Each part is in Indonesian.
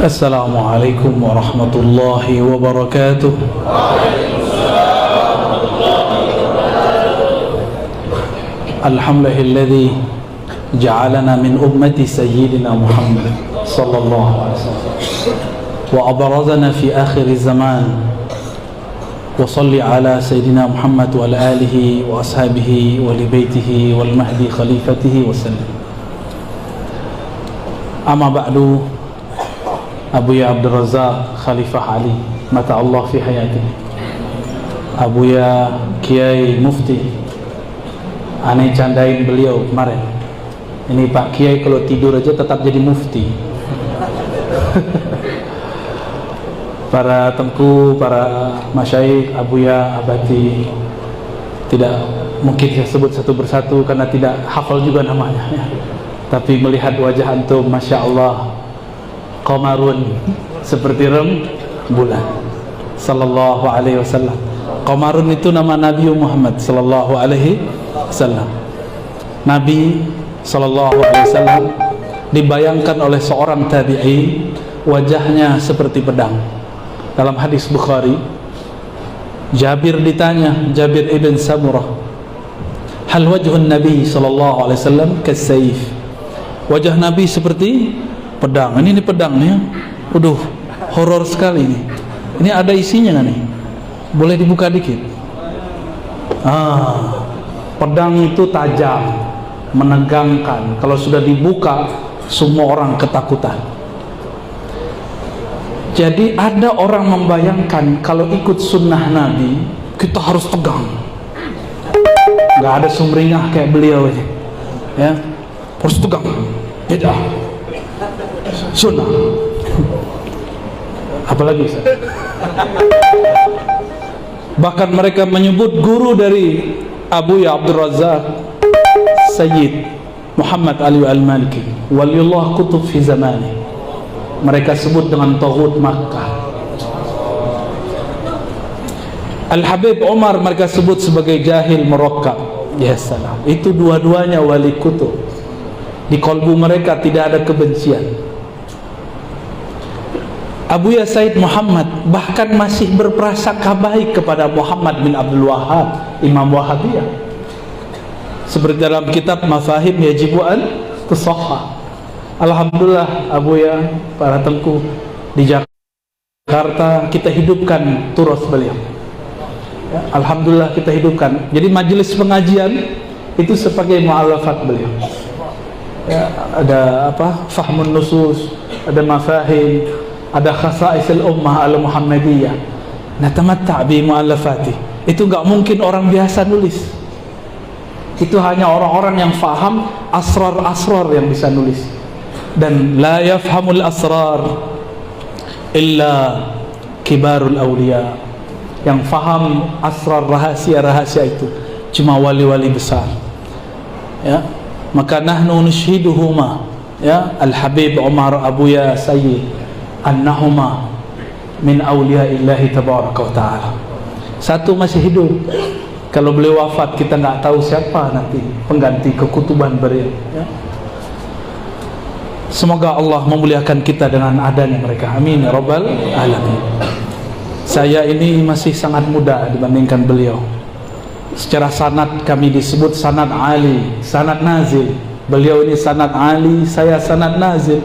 Assalamualaikum warahmatullahi wabarakatuh. Alhamdulillahilladzi ja'alana min ummati sayyidina Muhammad sallallahu alaihi wasallam wa abrazana fi akhir zaman. Wa salli ala sayyidina Muhammad wa ala alihi wa ashabihi wa li baitihi wal mahdi khalifatihi wa sallam. Amma ba'du. Abuya Abdul Razak Khalifah Ali mata Allah fi hayati, Abuya Kiai Mufti, aneh candain beliau kemarin. Ini Pak Kiai kalau tidur aja tetap jadi mufti. Para tengku, para masyayikh, Abuya, Abati, tidak mungkin saya sebut satu persatu karena tidak hafal juga namanya ya. Tapi melihat wajah antum, Masya Allah, qamarun seperti bulan sallallahu alaihi wasallam. Qamarun itu nama Nabi Muhammad sallallahu alaihi wasallam. Nabi sallallahu alaihi wasallam dibayangkan oleh seorang tabi'i wajahnya seperti pedang. Dalam hadis Bukhari, Jabir ditanya, Jabir ibn Samurah, hal wajhun Nabi sallallahu alaihi wasallam kasayf? Wajah Nabi seperti pedang. Ini pedangnya, waduh, horor sekali ini. Ini ada isinya nggak nih? Boleh dibuka dikit? Pedang itu tajam, menegangkan. Kalau sudah dibuka, semua orang ketakutan. Jadi ada orang membayangkan kalau ikut sunnah Nabi, kita harus tegang. Nggak ada sumringah kayak beliau ini, ya, harus tegang. Tidak. Sunnah. Apalagi Ustaz? Bahkan mereka menyebut guru dari Abuya Abdul Razak Sayyid Muhammad Ali Al-Maliki, waliullah kutub fi zamani. Mereka sebut dengan Taghut Makkah. Al-Habib Umar mereka sebut sebagai jahil murakkab. Ya salam. Itu dua-duanya wali kutub. Di kalbu mereka tidak ada kebencian. Abuya Said Muhammad bahkan masih berprasangka baik kepada Muhammad bin Abdul Wahhab, Imam Wahhabiyah. Seperti dalam kitab Mafahim Yajibu an Tusahhah. Alhamdulillah Abuya, para tengku di Jakarta, kita hidupkan turas beliau ya, alhamdulillah kita hidupkan. Jadi majelis pengajian itu sebagai mu'alafat beliau ya, ada apa, fahmun nusus, ada mafahim, ada khasaisil ummah al-Muhammadiyah. Nah, tamatta' bi mu'allafati. Itu enggak mungkin orang biasa nulis. Itu hanya orang-orang yang faham asrar-asrar yang bisa nulis. Dan la yafhamul asrar illa kibarul awliya. Yang faham asrar, rahasia-rahasia itu cuma wali-wali besar. Ya, maka nahnu nushhiduhuma ya, Al-Habib Umar Abuya Sayyid annahuma min awliyaillahi tabaraka wa ta'ala. Satu masih hidup. Kalau beliau wafat, kita nggak tahu siapa nanti pengganti kekutuban beliau ya. Semoga Allah memuliakan kita dengan adanya mereka. Amin ya rabbal alamin. Saya ini masih sangat muda dibandingkan beliau. Secara sanad kami disebut sanad Ali, sanad nazil. Beliau ini sanad Ali, saya sanad nazil.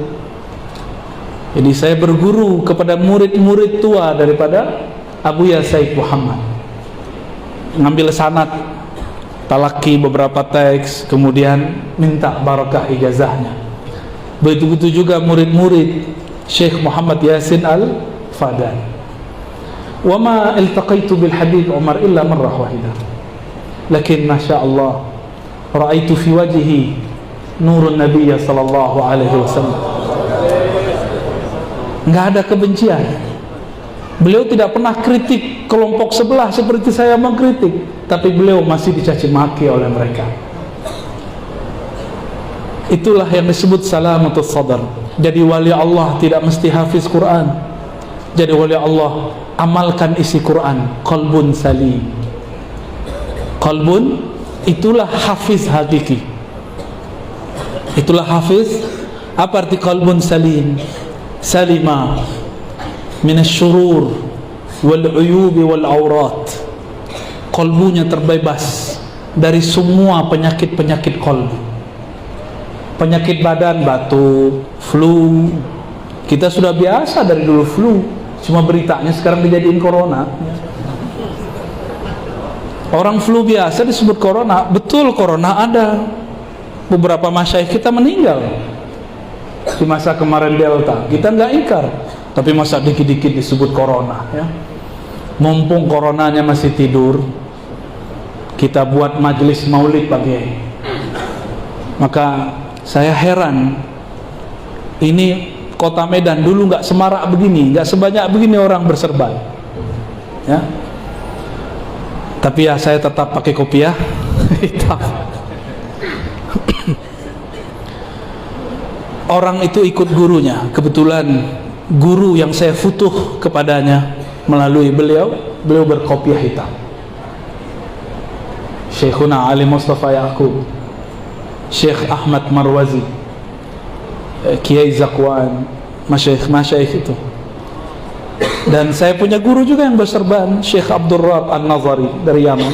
Jadi saya berguru kepada murid-murid tua daripada Abuya Said Muhammad. Ngambil sanad, talaki beberapa teks, kemudian minta barakah ijazahnya. Begitu juga murid-murid Syekh Muhammad Yasin Al-Fadan. Wa ma iltaqaitu bil Habib Umar illa marrah wahidah. Lakin masya Allah, ra'aitu fi wajhi nurun Nabi sallallahu alaihi wasallam. Enggak ada kebencian. Beliau tidak pernah kritik kelompok sebelah seperti saya mengkritik, tapi beliau masih dicaci maki oleh mereka. Itulah yang disebut salamatus sadar. Jadi wali Allah tidak mesti hafiz Quran. Jadi wali Allah amalkan isi Quran, qalbun salim. Qalbun itulah hafiz hakiki. Itulah hafiz. Apa arti qalbun salim? salima minasyurur wal uyubi wal aurat. Kolbunya terbebas dari semua penyakit-penyakit kolbu. Penyakit badan, batuk, flu. Kita sudah biasa dari dulu flu, cuma beritanya sekarang dijadiin corona. Orang flu biasa disebut corona. Betul, corona ada. Beberapa masyayikh kita meninggal di masa kemarin Delta. Kita nggak ingkar, tapi masa dikit-dikit disebut corona, ya. Mumpung coronanya masih tidur, kita buat majelis maulid pagi. Maka saya heran, ini kota Medan dulu nggak semarak begini, nggak sebanyak begini orang berserban, ya. Tapi ya saya tetap pakai kopiah hitam. Orang itu ikut gurunya. Kebetulan guru yang saya futuh kepadanya melalui beliau berkopiah hitam. Syekhuna Ali Mustafa Yaqub, Syekh Ahmad Marwazi, Kiai Zakwan, masyayikh itu. Dan saya punya guru juga yang berserban, Syekh Abdul Rab An-Nazari dari Yaman.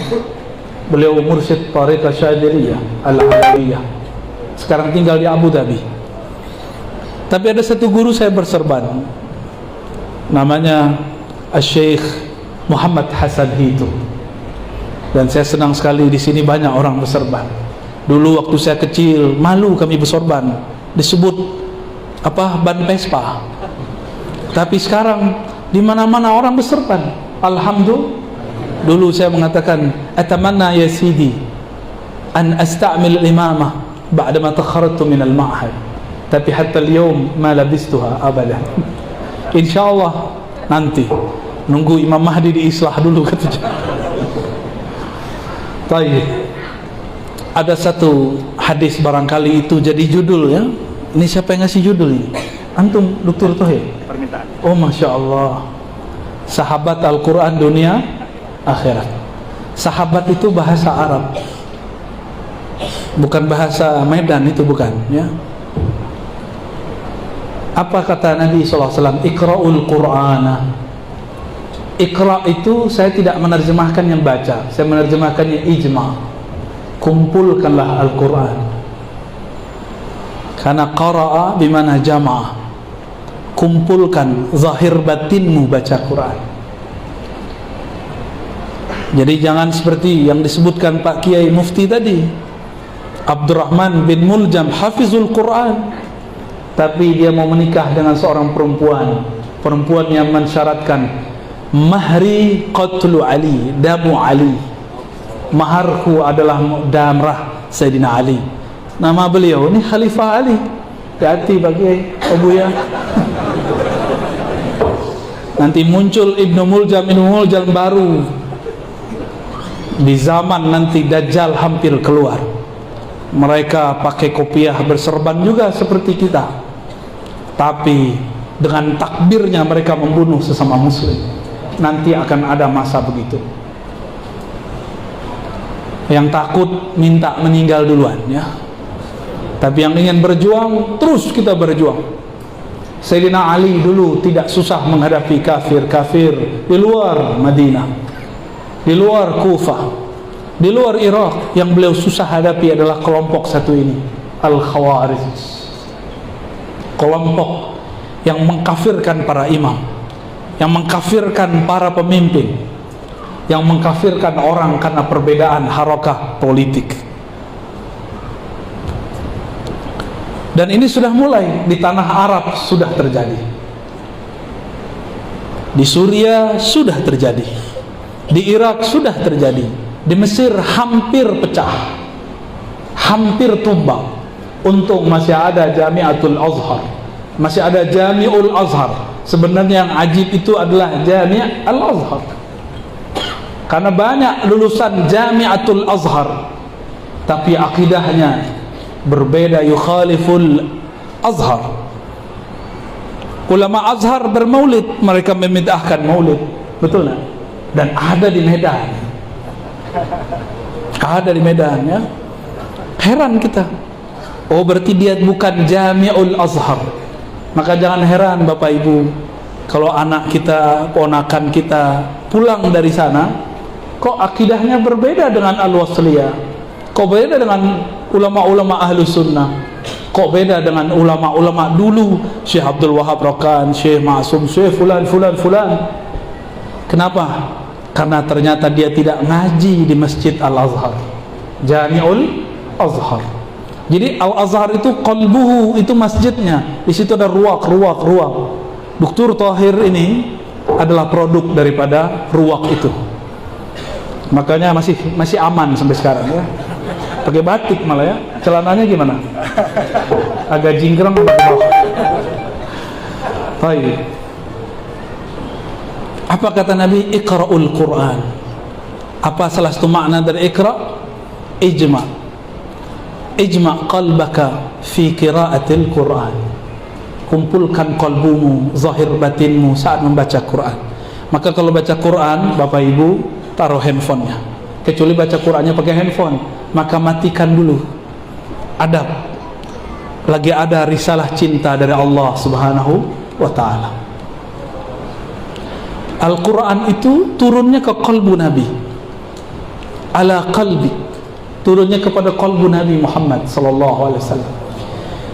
Beliau mursyid Tariqah Syadiriyah Al-Alawiyah, sekarang tinggal di Abu Dhabi. Tapi ada satu guru saya berserban, namanya Syekh Muhammad Hasan Hitu. Dan saya senang sekali di sini banyak orang berserban. Dulu waktu saya kecil malu kami bersorban, disebut apa, ban Vespa. Tapi sekarang di mana-mana orang berserban. Alhamdulillah. Dulu saya mengatakan, atamanna ya sidi an asta'mil imamah ba'da ma takharajtu min al-ma'had. Tapi hatta al-yawm ma labistuha abadan. Insyaallah nanti nunggu Imam Mahdi diislah dulu katanya. Baik. Ada satu hadis barangkali itu jadi judul, ya. Ini siapa yang ngasih judul ini? Antum, Dr. Tohir? Permintaan. Oh, Masya Allah. Sahabat Al-Quran dunia akhirat. Sahabat itu bahasa Arab, bukan bahasa Medan, itu bukan, ya. Apa kata Nabi SAW? Iqra'ul Qur'ana. Iqra' itu saya tidak menerjemahkan yang baca, saya menerjemahkannya ijma'. Kumpulkanlah Al-Quran. Karena qara'a bimana jama'a. Kumpulkan zahir batinmu baca Quran. Jadi jangan seperti yang disebutkan Pak Kiai Mufti tadi, Abdurrahman bin Muljam hafizul Quran, tapi dia mau menikah dengan seorang perempuan yang mensyaratkan mahri qatlu Ali, damu Ali, maharku adalah damrah Sayyidina Ali. Nama beliau ini Khalifah Ali. Hati-hati bagi Abu ya. Nanti muncul Ibnu Muljam baru di zaman nanti Dajjal hampir keluar. Mereka pakai kopiah berserban juga seperti kita, tapi dengan takbirnya mereka membunuh sesama muslim. Nanti akan ada masa begitu. Yang takut minta meninggal duluan, ya. Tapi yang ingin berjuang, terus kita berjuang. Sayyidina Ali dulu tidak susah menghadapi kafir-kafir di luar Madinah, di luar Kufah, di luar Irak. Yang beliau susah hadapi adalah kelompok satu ini, Al-Khawarij. Kelompok yang mengkafirkan para imam, yang mengkafirkan para pemimpin, yang mengkafirkan orang karena perbedaan harakah politik. Dan ini sudah mulai di tanah Arab, sudah terjadi. Di Suriah sudah terjadi. Di Irak sudah terjadi. Di Mesir hampir pecah, hampir tumbang. Untung masih ada Jami'atul Azhar, masih ada Jami'ul Azhar. Sebenarnya yang ajib itu adalah Jami' Al-Azhar, karena banyak lulusan Jami'atul Azhar tapi akidahnya berbeda, yukhaliful Azhar. Ulama Azhar bermaulid, mereka memidahkan maulid, betul tak? Dan ada di Medan, ada di Medan, ya. Heran kita, oh berarti dia bukan Jami'ul Azhar, Maka jangan heran Bapak Ibu, kalau anak kita, ponakan kita pulang dari sana, kok akidahnya berbeda dengan Al-Wasliyah, kok beda dengan ulama-ulama ahlu sunnah, kok beda dengan ulama-ulama dulu, Syekh Abdul Wahab Rokan, Syekh Ma'sum, Syekh fulan. Kenapa? Karena ternyata dia tidak ngaji di Masjid Al-Azhar, Jami'ul Azhar. Jadi Al-Azhar itu qalbuhu, itu masjidnya. Di situ ada ruang. Dr. Tahir ini adalah produk daripada ruang itu. Makanya masih aman sampai sekarang ya. Pakai batik malah ya. Celananya gimana? Agak jingkrang ke bawah. Baik. Apa kata Nabi? Iqra'ul Quran. Apa salah satu makna dari Iqra'? Ijma' qalbaka fi qira'atil Quran. Kumpulkan kalbumu, zahir batinmu saat membaca Quran. Maka kalau baca Quran, Bapak Ibu taruh handphonenya. Kecuali baca Qurannya pakai handphone, maka matikan dulu. Adab. Lagi ada risalah cinta dari Allah Subhanahu wa ta'ala. Al-Quran itu turunnya ke qalbu Nabi, ala qalbi, turunnya kepada qalbu Nabi Muhammad sallallahu alaihi wasallam.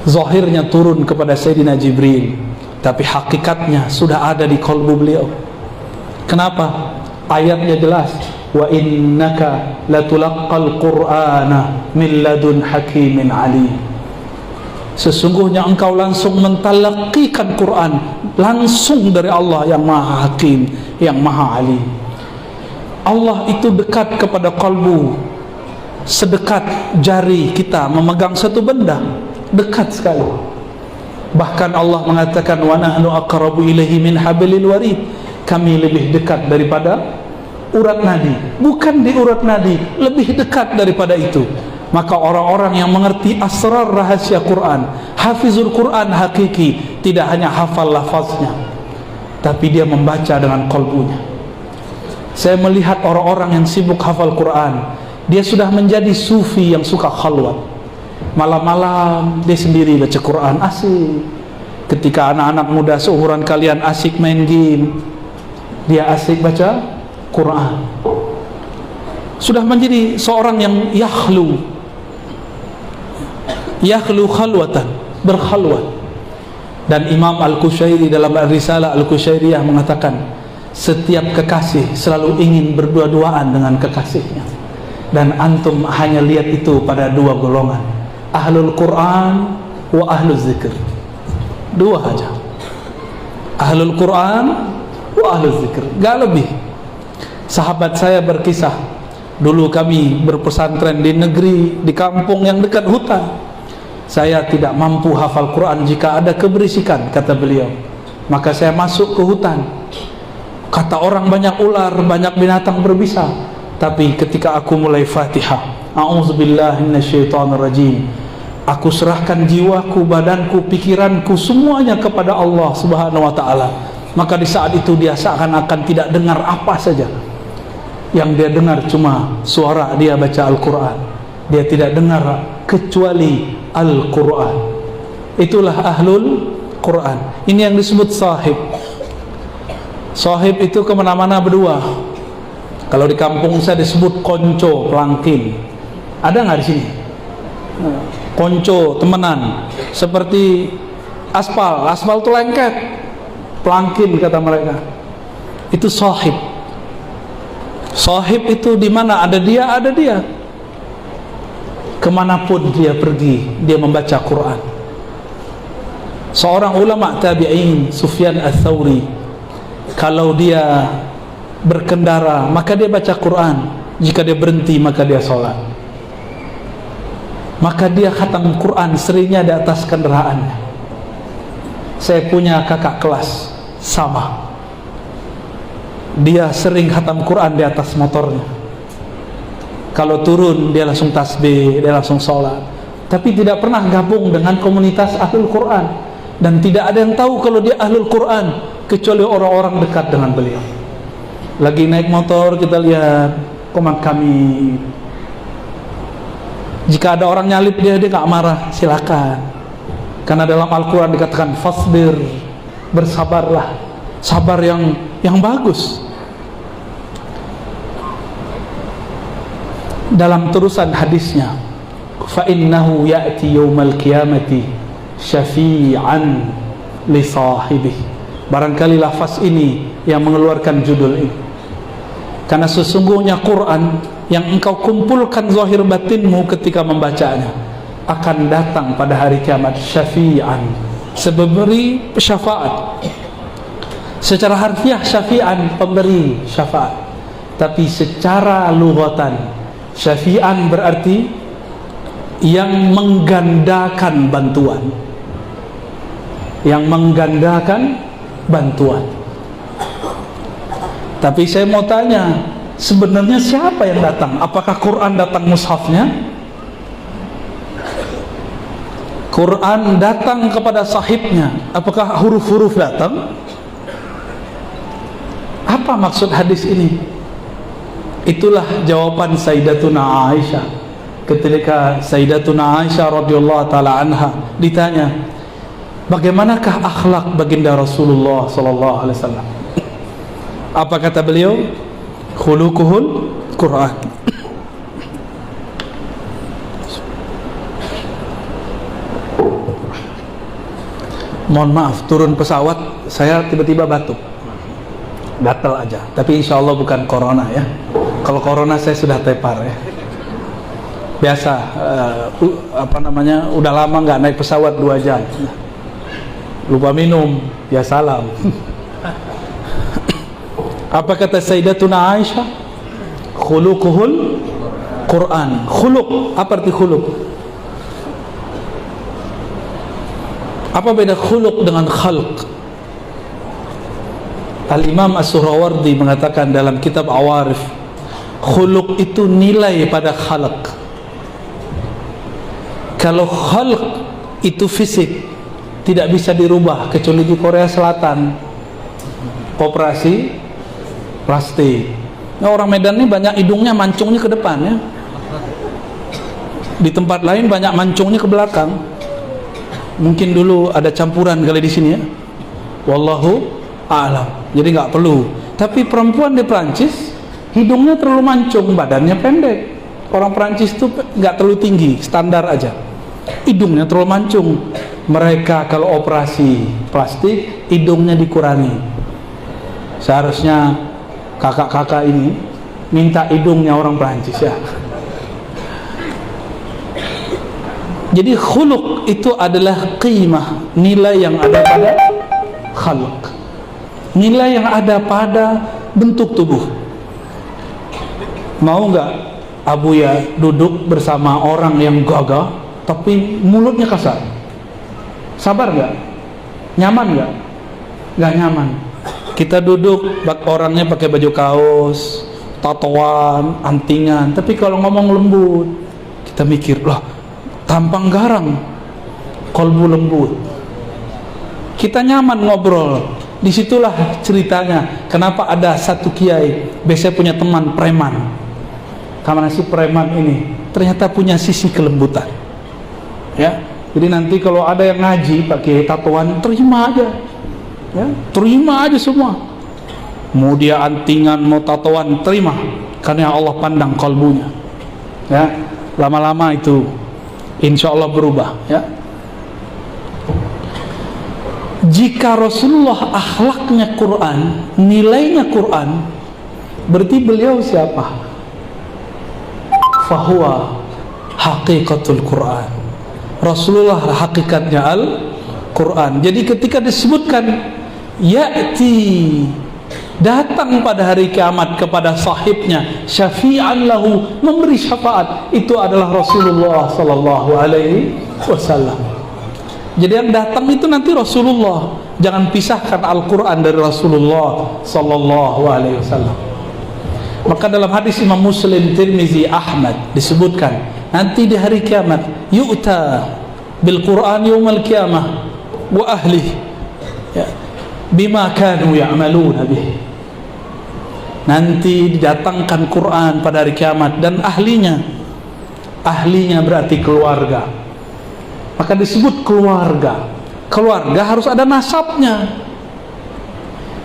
Zahirnya turun kepada Sayyidina Jibril, tapi hakikatnya sudah ada di qalbu beliau. Kenapa? Ayatnya jelas, wa innaka latulaqqal qur'ana min ladun hakimin alim. Sesungguhnya engkau langsung mentalaqikan Quran langsung dari Allah yang Maha Hakim, yang Maha Alim. Allah itu dekat kepada kalbu, sedekat jari kita memegang satu benda, dekat sekali. Bahkan Allah mengatakan, wa nahnu aqrabu ilaihi min hablil warid, kami lebih dekat daripada urat nadi. Bukan di urat nadi, lebih dekat daripada itu. Maka orang-orang yang mengerti asrar rahasia Quran, hafizul Quran hakiki, tidak hanya hafal lafaznya, tapi dia membaca dengan kalbunya. Saya melihat orang-orang yang sibuk hafal Quran, dia sudah menjadi sufi yang suka khalwat. Malam-malam dia sendiri baca Quran, asik. Ketika anak-anak muda seumuran kalian asik main game, dia asik baca Quran. Sudah menjadi seorang yang yakhlu khalwatan, berkhalwat. Dan Imam Al-Qushairi dalam Risalah Al-Qushairiyah mengatakan, setiap kekasih selalu ingin berdua-duaan dengan kekasihnya. Dan antum hanya lihat itu pada dua golongan, ahlul Quran wa ahlul zikr. Dua aja, ahlul Quran wa ahlul zikr, gak lebih. Sahabat saya berkisah, dulu kami berpesantren di negeri, di kampung yang dekat hutan. Saya tidak mampu hafal Quran jika ada keberisikan, kata beliau. Maka saya masuk ke hutan. Kata orang banyak ular, banyak binatang berbisa. Tapi ketika aku mulai Fatihah, a'udzubillahi minasyaitonirrajim, aku serahkan jiwaku, badanku, pikiranku, semuanya kepada Allah Subhanahu wa ta'ala. Maka di saat itu dia seakan-akan tidak dengar apa saja. Yang dia dengar cuma suara dia baca Al-Quran. Dia tidak dengar kecuali Al-Quran. Itulah ahlul Quran. Ini yang disebut sahib. Sahib itu kemana-mana berdua. Kalau di kampung saya disebut konco, pelangkin. Ada nggak di sini? Konco, temenan. Seperti aspal itu lengket, pelangkin kata mereka. Itu sahib. Sahib itu di mana ada dia, ada dia. Kemanapun dia pergi, dia membaca Quran. Seorang ulama tabi'in, Sufyan Ats-Tsauri, kalau dia berkendara maka dia baca Quran, jika dia berhenti maka dia sholat. Maka dia khatam Quran seringnya di atas kendaraannya. Saya punya kakak kelas sama, dia sering khatam Quran di atas motornya. Kalau turun dia langsung tasbih, dia langsung sholat. Tapi tidak pernah gabung dengan komunitas ahlul Quran. Dan tidak ada yang tahu kalau dia ahlul Quran kecuali orang-orang dekat dengan beliau. Lagi naik motor kita lihat komat kami. Jika ada orang nyalip dia gak marah, silakan. Karena dalam Al-Quran dikatakan fasbir, bersabarlah, sabar yang bagus. Dalam terusan hadisnya, fa innahu ya'ti yaumal qiyamati syafi'an li sahibihi. Barangkali lafaz ini yang mengeluarkan judul ini, karena sesungguhnya Quran yang engkau kumpulkan zahir batinmu ketika membacanya akan datang pada hari kiamat syafi'an, seberi syafaat. Secara harfiah syafi'an, pemberi syafaat, tapi secara lughatan syafi'an berarti yang menggandakan bantuan, yang menggandakan bantuan. Tapi saya mau tanya, sebenarnya siapa yang datang? Apakah Quran datang mushafnya? Quran datang kepada sahibnya, apakah huruf-huruf datang? Apa maksud hadis ini? Itulah jawaban Sayyidatuna Aisyah ketika Sayyidatuna Aisyah radhiyallahu taala anha ditanya, bagaimanakah akhlak baginda Rasulullah sallallahu alaihi wasallam? Apa kata beliau? Khuluquhul Quran. Mohon maaf, turun pesawat saya tiba-tiba batuk, gatal aja. Tapi insya Allah bukan corona ya. Kalau corona saya sudah tepar ya. Biasa, udah lama nggak naik pesawat 2 jam. Lupa minum, ya salam. Apa kata Sayyidatuna Aisyah? Khuluquhul Quran. Khuluq, apa arti khuluq? Apa beda khuluq dengan khalq? Al-Imam As-Suhrawardi mengatakan dalam kitab Awarif, khuluq itu nilai pada khalq. Kalau khalq itu fisik, tidak bisa dirubah kecuali di Korea Selatan, operasi plastik. Nah, orang Medan ini banyak hidungnya mancungnya ke depan ya. Di tempat lain banyak mancungnya ke belakang. Mungkin dulu ada campuran kali di sini ya. Wallahu a'lam. Jadi nggak perlu. Tapi perempuan di Prancis hidungnya terlalu mancung, badannya pendek. Orang Prancis itu nggak terlalu tinggi, standar aja. Hidungnya terlalu mancung. Mereka kalau operasi plastik hidungnya dikurangi. Seharusnya kakak-kakak ini minta hidungnya orang Prancis ya. Jadi khuluq itu adalah qimah, nilai yang ada pada khalq, nilai yang ada pada bentuk tubuh. Mau nggak Abuya duduk bersama orang yang gagah tapi mulutnya kasar? Sabar nggak? Nyaman nggak? Nggak nyaman. Kita duduk, orangnya pakai baju kaos, tatoan, antingan, tapi kalau ngomong lembut, kita mikir, loh, tampang garang, kolbu lembut. Kita nyaman ngobrol. Disitulah ceritanya kenapa ada satu kiai biasanya punya teman preman. Karena si preman ini ternyata punya sisi kelembutan ya. Jadi nanti kalau ada yang ngaji pakai tatoan, terima aja ya, terima aja semua. Mau dia antingan, mau tatoan, terima, karena Allah pandang kolbunya ya. Lama-lama itu insya Allah berubah ya. Jika Rasulullah akhlaknya Quran, nilainya Quran, berarti beliau siapa? Fahuwa haqiqatul Quran. Rasulullah hakikatnya Al-Quran. Jadi ketika disebutkan ya'ti, datang pada hari kiamat kepada sahibnya, syafi'an lahu, memberi syafaat, itu adalah Rasulullah sallallahu alaihi wasallam. Jadi yang datang itu nanti Rasulullah. Jangan pisahkan Al-Quran dari Rasulullah sallallahu alaihi wasallam. Maka dalam hadis Imam Muslim, Tirmizi, Ahmad disebutkan nanti di hari kiamat yu'ta bil Quran yaumal qiyamah wa ahlihi ya, bima kanu ya'maluna bih. Nanti didatangkan Quran pada hari kiamat dan ahlinya. Ahlinya berarti keluarga. maka disebut keluarga. Keluarga harus ada nasabnya.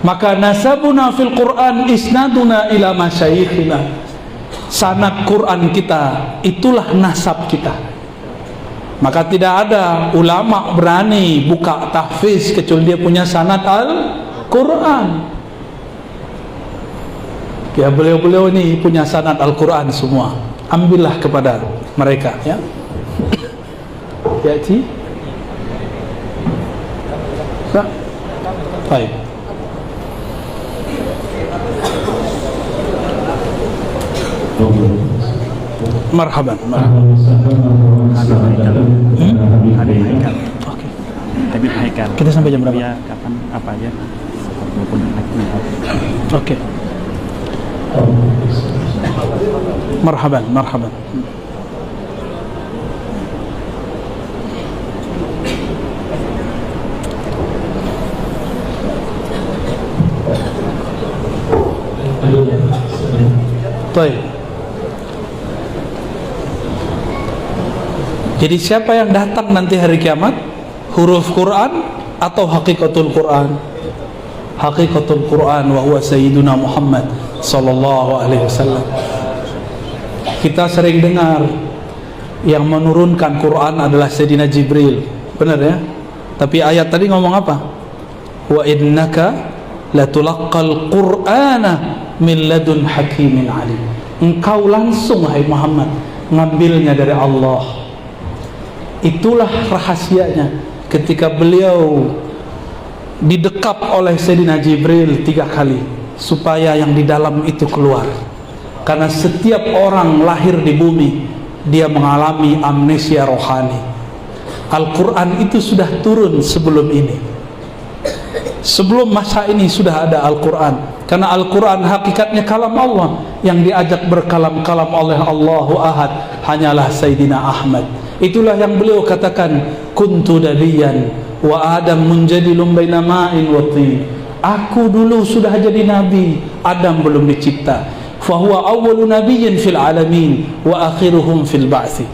Maka nasabuna fil Quran isnaduna ila masyayikhina. Sanad Quran kita itulah nasab kita. Maka tidak ada ulama berani buka tahfiz kecuali dia punya sanad Al-Quran. Ya, beliau-beliau ini punya sanad Al-Quran semua. Ambillah kepada mereka, ya. Ya, Ci. Baik. Marhaban. Habib Haikal. Kita sampai jam berapa? Ya, kapan apa aja? Oke. Marhaban. Baik. Jadi siapa yang datang nanti hari kiamat? Huruf Quran atau hakikatul Quran? Hakikatul Quran wa huwa sayyiduna Muhammad sallallahu alaihi wasallam. Kita sering dengar yang menurunkan Quran adalah Sayyidina Jibril. Benar ya? Tapi ayat tadi ngomong apa? Wa innaka latulaqqal Qur'ana min ladun hakimin alim. Engkau langsung, hai Muhammad, ngambilnya dari Allah. Itulah rahasianya ketika beliau didekap oleh Sayyidina Jibril 3 kali supaya yang di dalam itu keluar. Karena setiap orang lahir di bumi dia mengalami amnesia rohani. Al-Quran itu sudah turun sebelum ini. Sebelum masa ini sudah ada Al-Quran. Karena Al-Quran hakikatnya kalam Allah. Yang diajak berkalam-kalam oleh Allahu Ahad hanyalah Sayyidina Ahmad. Itulah yang beliau katakan, kuntu nabiyan wa Adam munjadilun baina ma'in wa tin. Aku dulu sudah jadi nabi, Adam belum dicipta. Fahuwa awwalu nabiyyin fil alamin wa akhiruhum fil ba'thi.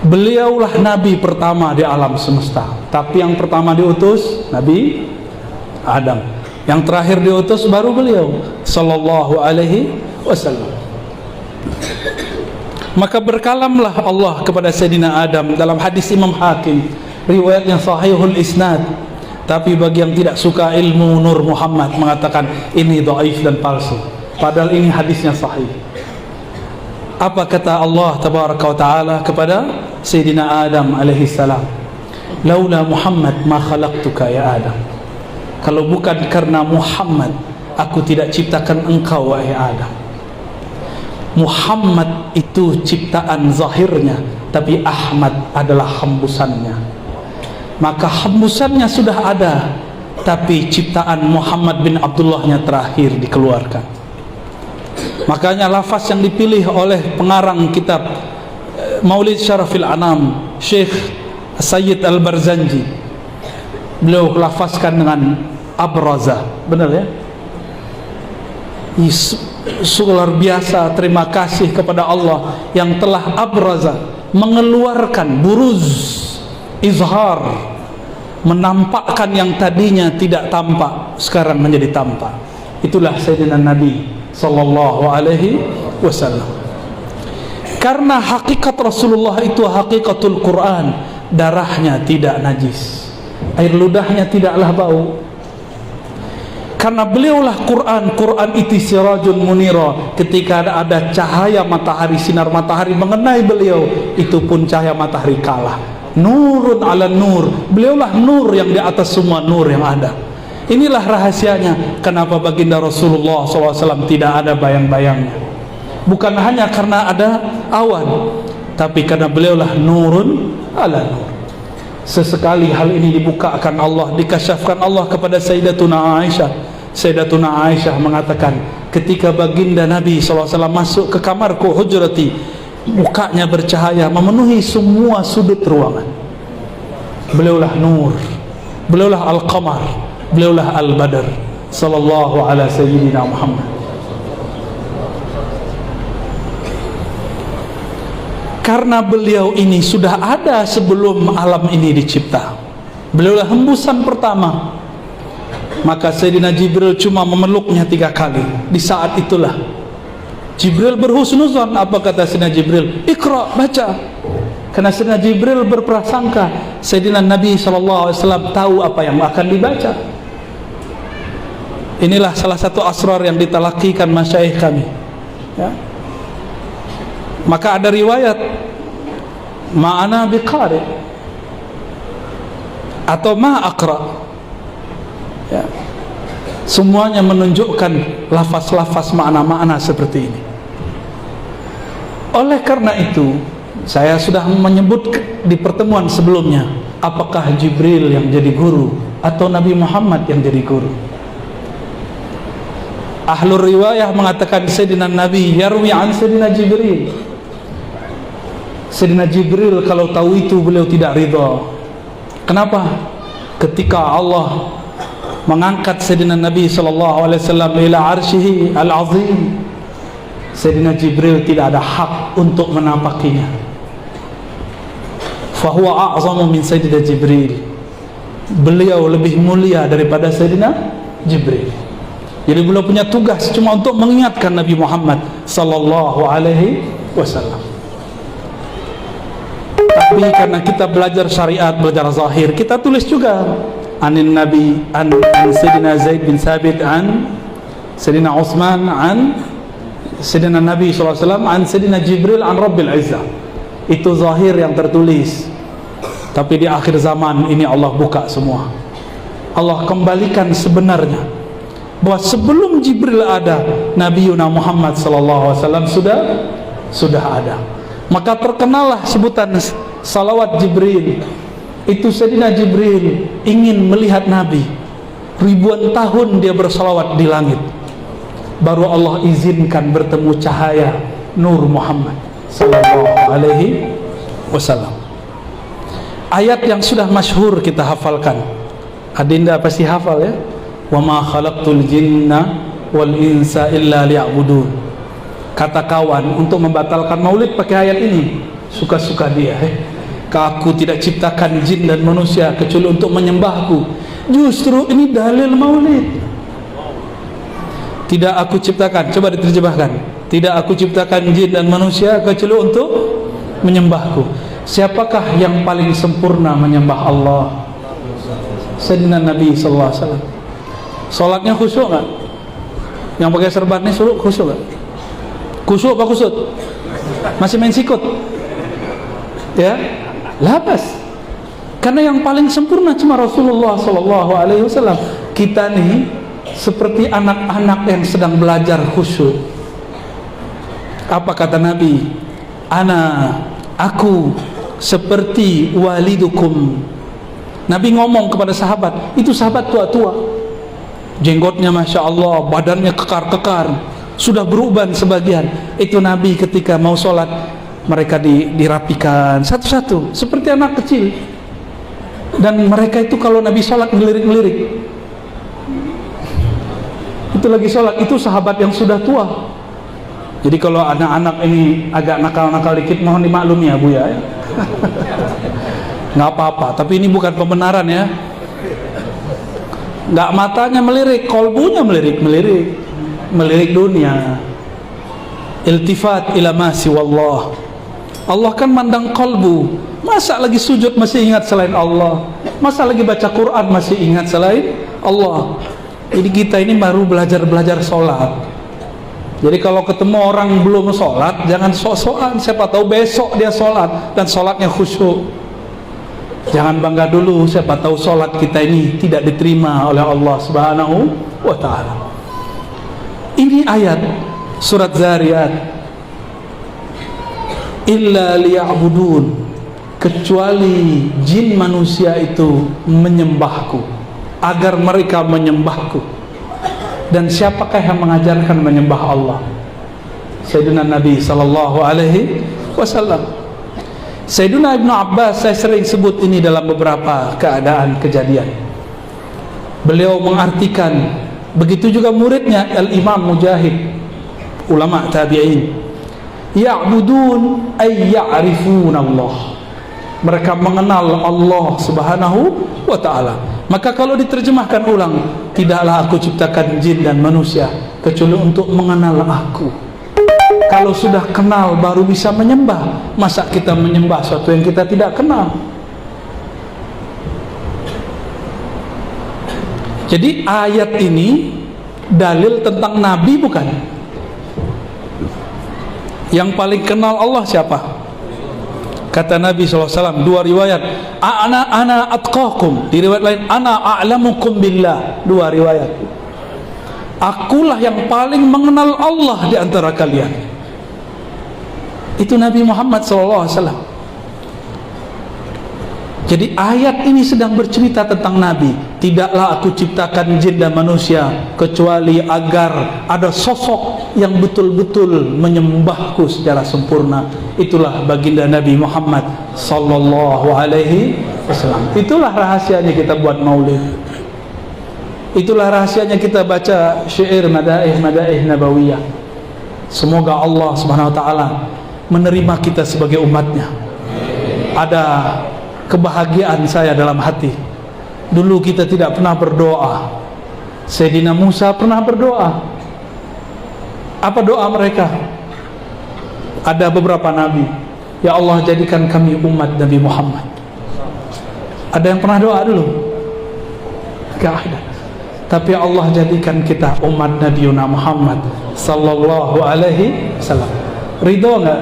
Beliaulah nabi pertama di alam semesta. Tapi yang pertama diutus Nabi Adam. Yang terakhir diutus baru beliau sallallahu alaihi wasallam. Maka berkalamlah Allah kepada Sayyidina Adam dalam hadis Imam Hakim, riwayatnya sahihul isnad. Tapi bagi yang tidak suka ilmu Nur Muhammad mengatakan ini dhaif dan palsu, padahal ini hadisnya sahih. Apa kata Allah tabaraka wa taala kepada Sayyidina Adam alaihi salam? Laula Muhammad ma khalaqtuka ya Adam. Kalau bukan karena Muhammad, aku tidak ciptakan engkau wahai Adam. Muhammad itu ciptaan zahirnya, tapi Ahmad adalah hembusannya. Maka hembusannya sudah ada, tapi ciptaan Muhammad bin Abdullahnya terakhir dikeluarkan. Makanya lafaz yang dipilih oleh pengarang kitab Maulid Syarafil Anam, Syekh Sayyid Al-Barzanji, beliau lafazkan dengan abraza. Benar ya? Luar biasa, terima kasih kepada Allah yang telah abraza, mengeluarkan buruz, izhar, menampakkan yang tadinya tidak tampak sekarang menjadi tampak. Itulah Sayyidina Nabi sallallahu alaihi wasallam. Karena hakikat Rasulullah itu hakikatul Quran, darahnya tidak najis, air ludahnya tidaklah bau. Karena beliaulah Quran. Quran itu sirajun munira. Ketika ada cahaya matahari, sinar matahari mengenai beliau, itu pun cahaya matahari kalah. Nurun ala nur. Beliaulah nur yang di atas semua nur yang ada. Inilah rahasianya kenapa baginda Rasulullah SAW tidak ada bayang-bayangnya. Bukan hanya karena ada awan, tapi karena beliaulah nurun ala nur. Sesekali hal ini dibukakan Allah, dikasyafkan Allah kepada Sayyidatuna Aisyah. Sayyidatuna Aisyah mengatakan, ketika baginda Nabi SAW masuk ke kamarku hujrati, mukanya bercahaya memenuhi semua sudut ruangan. Beliaulah nur, beliaulah al-qamar, beliaulah al-badr, sallallahu ala sayyidina Muhammad. karena beliau ini sudah ada sebelum alam ini dicipta. Beliaulah hembusan pertama. Maka Sayyidina Jibril cuma memeluknya 3 kali. Di saat itulah Jibril berhusnuzon. Apa kata Sayyidina Jibril? Iqra, baca. Karena Sayyidina Jibril berprasangka Sayyidina Nabi SAW tahu apa yang akan dibaca. Inilah salah satu asrar yang ditalakikan masyayikh kami, ya. Maka ada riwayat ma'ana biqari atau ma'aqra, ya. Semuanya menunjukkan lafaz-lafaz makna-makna seperti ini. Oleh karena itu, saya sudah menyebut di pertemuan sebelumnya, apakah Jibril yang jadi guru atau Nabi Muhammad yang jadi guru? Ahlul riwayah mengatakan Sayyidina Nabi yarwi an Sayyidina Jibril. Sayyidina Jibril kalau tahu itu beliau tidak ridha. Kenapa? Ketika Allah mengangkat Sayyidina Nabi SAW ila arsyihi al-azim, Sayyidina Jibril tidak ada hak untuk menapakinya. Fahuwa a'zamu min Sayyidina Jibril. Beliau lebih mulia daripada Sayyidina Jibril. Jadi beliau punya tugas cuma untuk mengingatkan Nabi Muhammad sallallahu alaihi wasallam. Tapi karena kita belajar syariat, belajar zahir, kita tulis juga anin Nabi an Sayyidina Zaid bin Sabit an Sayyidina Utsman an Sayyidina Nabi sallallahu alaihi wasallam an Sayyidina Jibril an Rabbil Izzah. Itu zahir yang tertulis. Tapi di akhir zaman ini Allah buka semua. Allah kembalikan sebenarnya bahwa sebelum Jibril ada, Nabi Yuna Muhammad sallallahu alaihi wasallam sudah ada. Maka terkenalah sebutan salawat Jibril. Itu Sayyidina Jibril ingin melihat Nabi. Ribuan tahun dia bersalawat di langit. Baru Allah izinkan bertemu cahaya Nur Muhammad sallallahu alaihi wasallam. Ayat yang sudah masyhur kita hafalkan. Adinda pasti hafal, ya. Wa ma khalaqtul jinna wal insa illa liya'budun. Kata kawan untuk membatalkan maulid pakai ayat ini, suka-suka dia. Aku tidak ciptakan jin dan manusia kecuali untuk menyembahku. Justru ini dalil maulid. Tidak aku ciptakan, coba diterjemahkan. Tidak aku ciptakan jin dan manusia kecuali untuk menyembahku. Siapakah yang paling sempurna menyembah Allah? Sayyidina Nabi sallallahu alaihi wasallam. Salatnya khusyuk enggak? Yang pakai serban ini khusyuk enggak? Khusyuk apa kusut? Masih main sikut? Ya? Labas. Karena yang paling sempurna cuma Rasulullah sallallahu alaihi wasallam. Kita nih seperti anak-anak yang sedang belajar khusyuk. Apa kata Nabi? Aku seperti walidukum. Nabi ngomong kepada sahabat, itu sahabat tua-tua. Jenggotnya Masya Allah, badannya kekar-kekar, sudah beruban sebagian. Itu Nabi ketika mau sholat, mereka dirapikan satu-satu seperti anak kecil. Dan mereka itu kalau Nabi sholat ngelirik-ngelirik. Itu lagi sholat, itu sahabat yang sudah tua. Jadi kalau anak-anak ini agak nakal-nakal dikit, mohon dimaklumi ya Bu ya. Nggak apa-apa, tapi ini bukan pembenaran ya. Nggak matanya melirik, kolbunya melirik dunia. Iltifat ila ma siwallah. Allah kan mandang kolbu. Masa lagi sujud masih ingat selain Allah? Masa lagi baca Quran masih ingat selain Allah? Jadi kita ini baru belajar sholat. Jadi kalau ketemu orang belum sholat, jangan sok-sokan. Siapa tahu besok dia sholat dan sholatnya khusyuk. Jangan bangga dulu, siapa tahu sholat kita ini tidak diterima oleh Allah Subhanahu wa ta'ala. Ini ayat surat Zariyat. Illa liya'budun, kecuali jin manusia itu menyembahku, agar mereka menyembahku. Dan siapakah yang mengajarkan menyembah Allah? Sayyidina Nabi sallallahu alaihi wasallam. Sayyidina Ibnu Abbas, saya sering sebut ini dalam beberapa keadaan kejadian. Beliau mengartikan, begitu juga muridnya Al-Imam Mujahid, ulama tabi'in. Ya'budun ay ya'rifunallah. Mereka mengenal Allah Subhanahu wa ta'ala. Maka kalau diterjemahkan ulang, tidaklah aku ciptakan jin dan manusia kecuali untuk mengenal aku. Kalau sudah kenal baru bisa menyembah. Masa kita menyembah sesuatu yang kita tidak kenal? Jadi ayat ini dalil tentang Nabi bukan? Yang paling kenal Allah siapa? Kata Nabi SAW, dua riwayat, ana atqakum, di riwayat lain ana a'lamukum billah. Dua riwayat. Akulah yang paling mengenal Allah di antara kalian. Itu Nabi Muhammad SAW. Jadi ayat ini sedang bercerita tentang Nabi. Tidaklah aku ciptakan jin dan manusia kecuali agar ada sosok yang betul-betul menyembahku secara sempurna. Itulah baginda Nabi Muhammad sallallahu alaihi wasallam. Itulah rahasianya kita buat maulid. Itulah rahasianya kita baca syair madaih nabawiyah. Semoga Allah Subhanahu wa taala menerima kita sebagai umatnya. Ada kebahagiaan saya dalam hati. Dulu kita tidak pernah berdoa. Sayyidina Musa pernah berdoa. Apa doa mereka? Ada beberapa nabi, ya Allah jadikan kami umat Nabi Muhammad. Ada yang pernah doa dulu? Gak ada. Tapi Allah jadikan kita umat Nabi Muhammad sallallahu alaihi wasallam. Ridho enggak?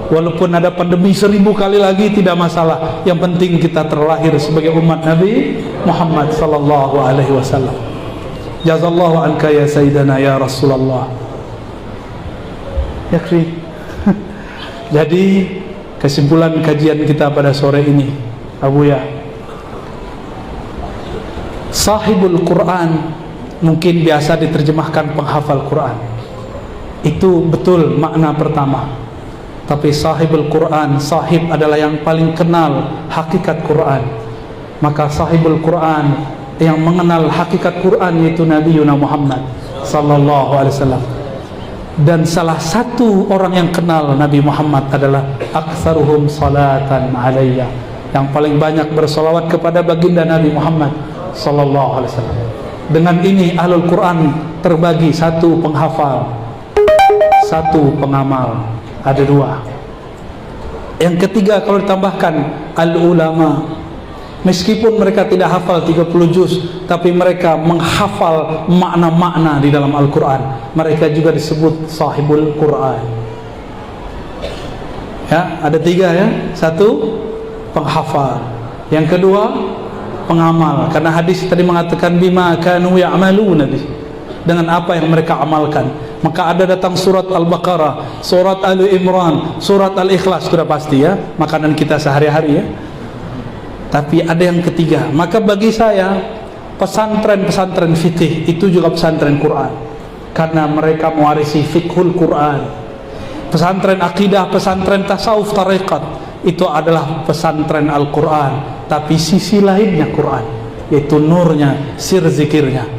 Walaupun ada pandemi 1000 kali lagi tidak masalah. Yang penting kita terlahir sebagai umat Nabi Muhammad sallallahu alaihi wasallam. Jazallahu anka ya sayyidana ya Rasulullah. Yakfi. Jadi kesimpulan kajian kita pada sore ini, Abuya, sahibul Quran mungkin biasa diterjemahkan penghafal Quran. Itu betul makna pertama. Tapi sahibul Quran, sahib adalah yang paling kenal hakikat Quran. Maka sahibul Quran yang mengenal hakikat Quran yaitu Nabi Muhammad sallallahu alaihi wasallam. Dan salah satu orang yang kenal Nabi Muhammad adalah aktsaruhum salatan alayya, yang paling banyak bersolawat kepada baginda Nabi Muhammad sallallahu alaihi wasallam. Dengan ini ahlul Quran terbagi, satu penghafal, satu pengamal. Ada dua. Yang ketiga kalau ditambahkan al-ulama, meskipun mereka tidak hafal 30 juz, tapi mereka menghafal makna-makna di dalam Al-Quran. Mereka juga disebut sahibul Quran. Ya, ada tiga ya. Satu penghafal, yang kedua pengamal, karena hadis tadi mengatakan bima kanu ya'maluna, dengan apa yang mereka amalkan. Maka ada datang surat Al-Baqarah, surat Al-Imran, surat Al-Ikhlas, sudah pasti ya, makanan kita sehari-hari ya. Tapi ada yang ketiga. Maka bagi saya pesantren-pesantren fikih itu juga pesantren Quran, karena mereka mewarisi fikhul Quran. Pesantren akidah, pesantren tasawuf, tarekat, itu adalah pesantren Al-Quran, tapi sisi lainnya Quran, yaitu nurnya, sir zikirnya.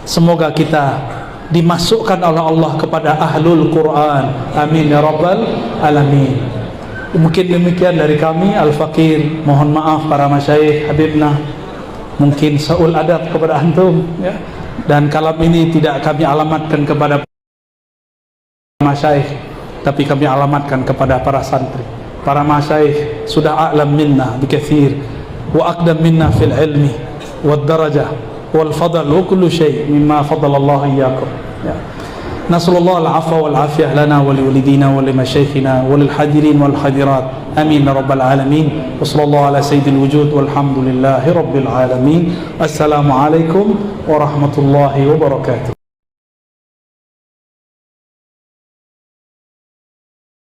Semoga kita dimasukkan oleh Allah kepada ahlul Quran. Amin ya rabbal alamin. Mungkin demikian dari kami Al-Fakir. Mohon maaf para masyayikh habibna, mungkin saul adab kepada antum ya. Dan kalam ini tidak kami alamatkan kepada masyayikh, tapi kami alamatkan kepada para santri. Para masyayikh sudah a'lam minna bikathir wa aqdam minna fil ilmi wad darajah wal fadl wa kullu shay mimma fadala Allah iyyakum. Ya. Nasallallahu al-'afwa wal 'afiyah lana wa liwalidina wa limashayikhina wa lil hadirin wal hadirat. Amin ya rabbal alamin. Wa sallallahu ala sayyidil wujud walhamdulillahi rabbil alamin. Assalamu alaikum warahmatullahi wabarakatuh.